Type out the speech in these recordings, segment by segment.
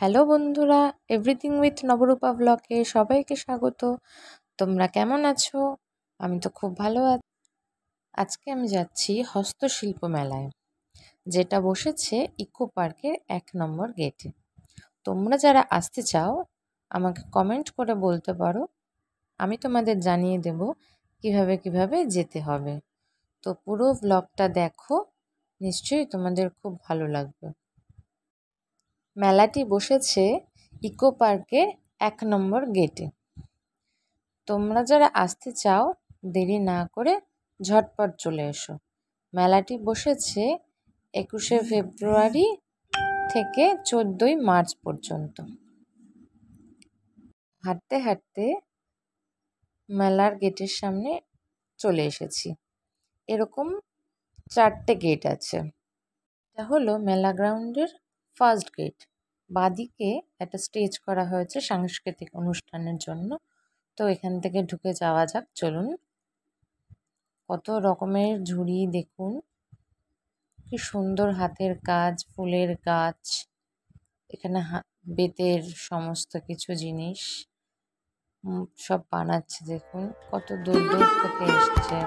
Hello বন্ধুরা, everything with Nabarupa ব্লগে সবাইকে স্বাগত। তোমরা কেমন আছো? আমি তো খুব ভালো আছি। আজকে আমি যাচ্ছি হস্তশিল্প মেলায়, যেটা বসেছে ইকো পার্কের 1 নম্বর গেটে। তোমরা যারা আসতে চাও আমাকে কমেন্ট করে বলতে পারো, আমি তোমাদের জানিয়ে দেব কিভাবে যেতে হবে। তো পুরো ব্লগটা দেখো, নিশ্চয়ই তোমাদের খুব ভালো লাগবে। মেলাটি বসেছে ইকো পার্কের 1 নম্বর গেটে। তোমরা যারা আসতে চাও দেরি না করে ঝটপট চলে এসো। মেলাটি বসেছে 21শে ফেব্রুয়ারি থেকে 14ই মার্চ পর্যন্ত। হাঁটতে হাঁটতে মেলার গেটের সামনে চলে এসেছি। এরকম 4টে গেট আছে। এটা হলো মেলা গ্রাউন্ডের ফার্স্ট গেট। বাঁদিকে একটা স্টেজ করা হয়েছে সাংস্কৃতিক অনুষ্ঠানের জন্য। তো এখান থেকে ঢুকে যাওয়া যাক, চলুন। কত রকমের ঝুড়ি দেখুন, কি সুন্দর হাতের কাজ, ফুলের গাছ, এখানে বেতের সমস্ত কিছু জিনিস সব বানাচ্ছে। দেখুন কত দূর দূর থেকে এসছে।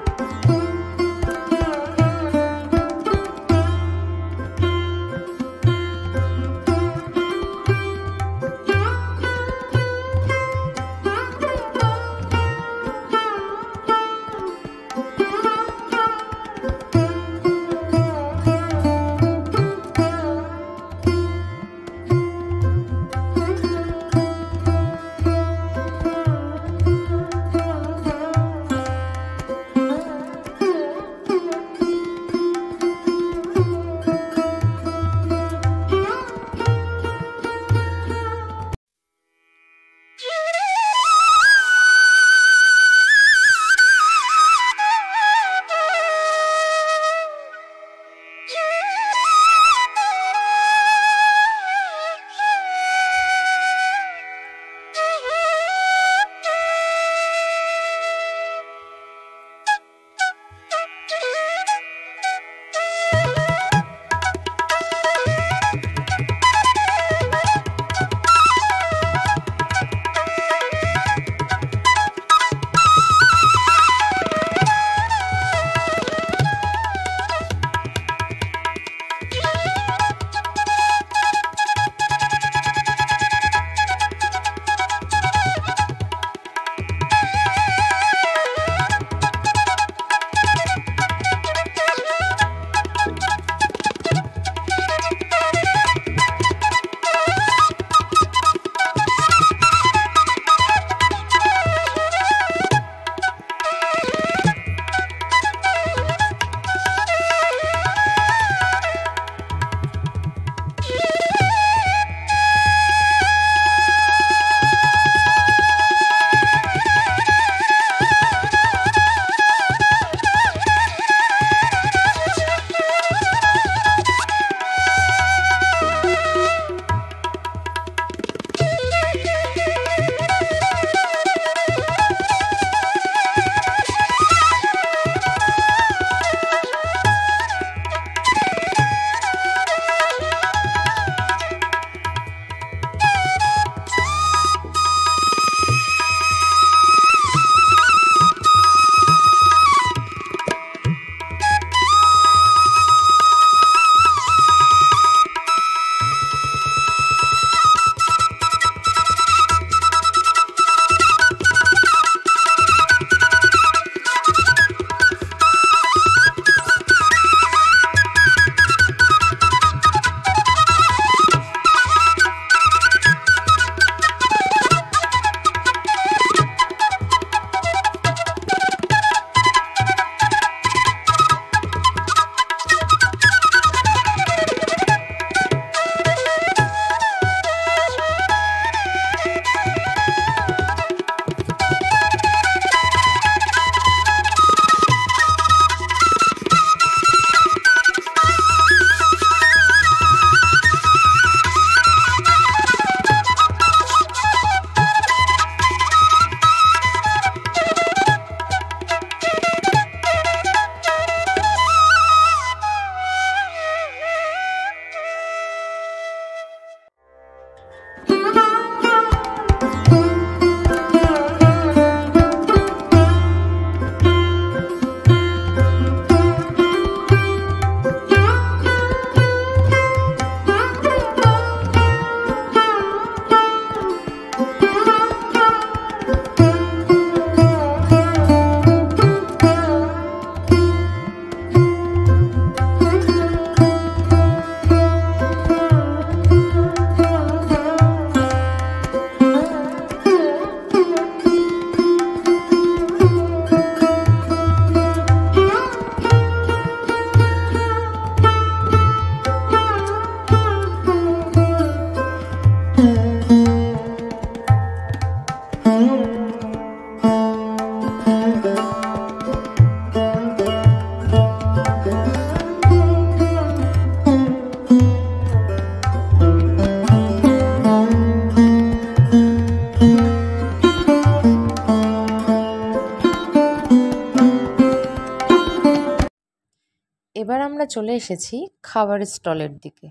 এবার আমরা চলে এসেছি খাবারের স্টলের দিকে।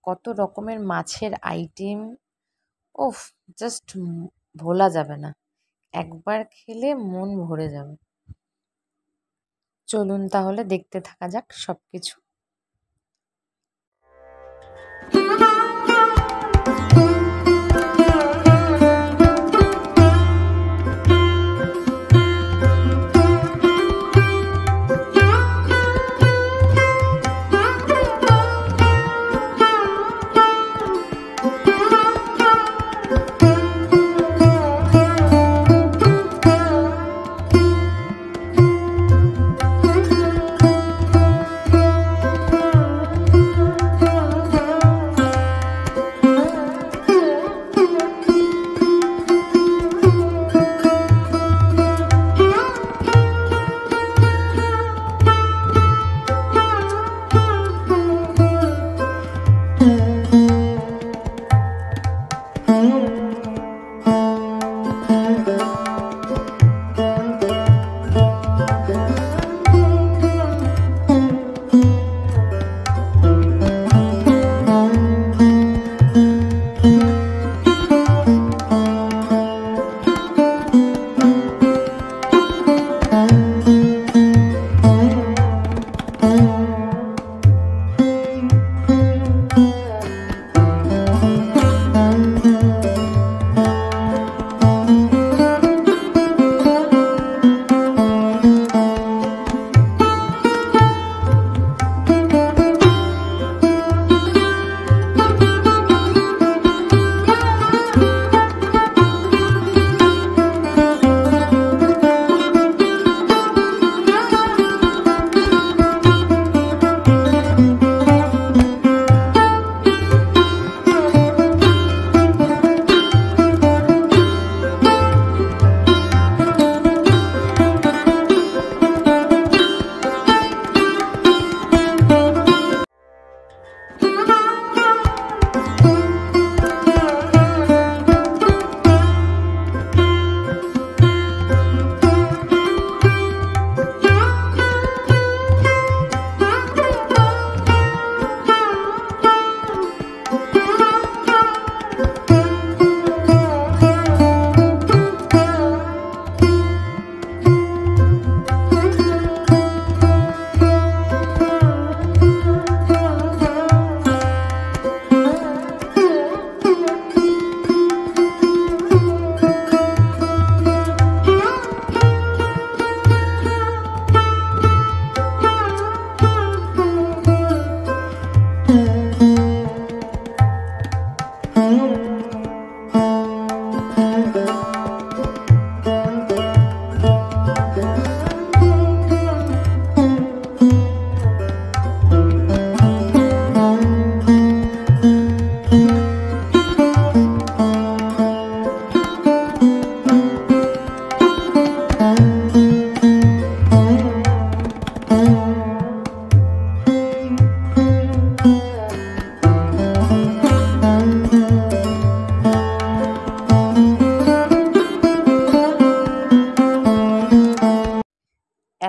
কত রকমের মাছের আইটেম, ওফ, জাস্ট ভোলা যাবে না। একবার খেলে মন ভরে যাবে। চলুন তাহলে দেখতে থাকা যাক সবকিছু।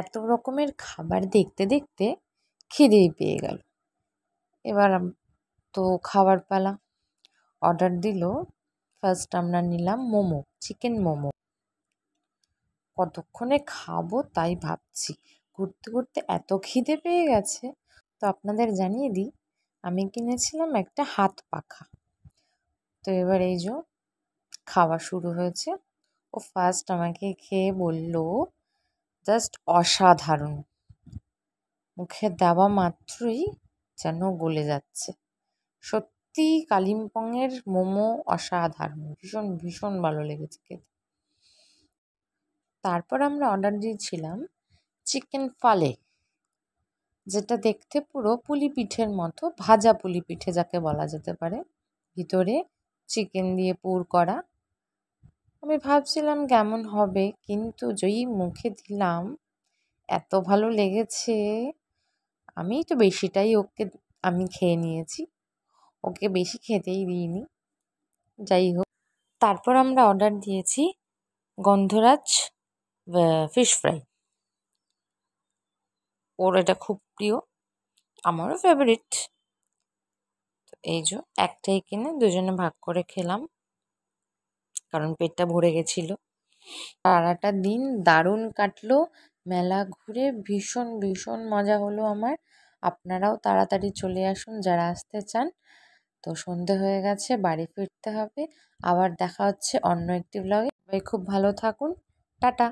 এত রকমের খাবার দেখতে দেখতে খিদেই পেয়ে গেল। এবার তো খাবার পালা। অর্ডার দিল। ফার্স্ট আমরা নিলাম মোমো, চিকেন মোমো। কতক্ষণে খাবো তাই ভাবছি। ঘুরতে ঘুরতে এত খিদে পেয়ে গেছে। তো আপনাদের জানিয়ে দিই, আমি কিনেছিলাম একটা হাত পাখা। তো এবার এই যে খাওয়া শুরু হয়েছে। ও ফার্স্ট আমাকে খেয়ে বলল, জাস্ট অসাধারণ। মুখে দেওয়া মাত্রই যেন গলে যাচ্ছে। সত্যি কালিম্পংয়ের মোমো অসাধারণ, ভীষণ ভীষণ ভালো লেগেছে খেতে। তারপর আমরা অর্ডার দিয়েছিলাম চিকেন ফালে, যেটা দেখতে পুরো পুলি পিঠের মতো, ভাজা পুলি পিঠে যাকে বলা যেতে পারে। ভিতরে চিকেন দিয়ে পুর করা। আমি ভাবছিলাম কেমন হবে, কিন্তু যেই মুখে দিলাম এত ভালো লেগেছে। আমি তো বেশিটাই আমি খেয়ে নিয়েছি, ওকে বেশি খেতেই দিইনি। যাই হোক, তারপর আমরা অর্ডার দিয়েছি গন্ধরাজ ফিশ ফ্রাই। ওর এটা খুব প্রিয়, আমারও ফেভারিট। এই যে একটাই কিনে দুজনে ভাগ করে খেলাম, কারণ পেটটা ভরে গেছিল। সারাটা দিন দারুণ কাটলো, মেলা ঘুরে ভীষণ ভীষণ মজা হলো আমার। আপনারাও তাড়াতাড়ি চলে আসুন যারা আসতে চান। তো সন্ধে হয়ে গেছে, বাড়ি ফিরতে হবে। আবার দেখা হচ্ছে অন্য একটি ব্লগে। সবাই খুব ভালো থাকুন, টাটা।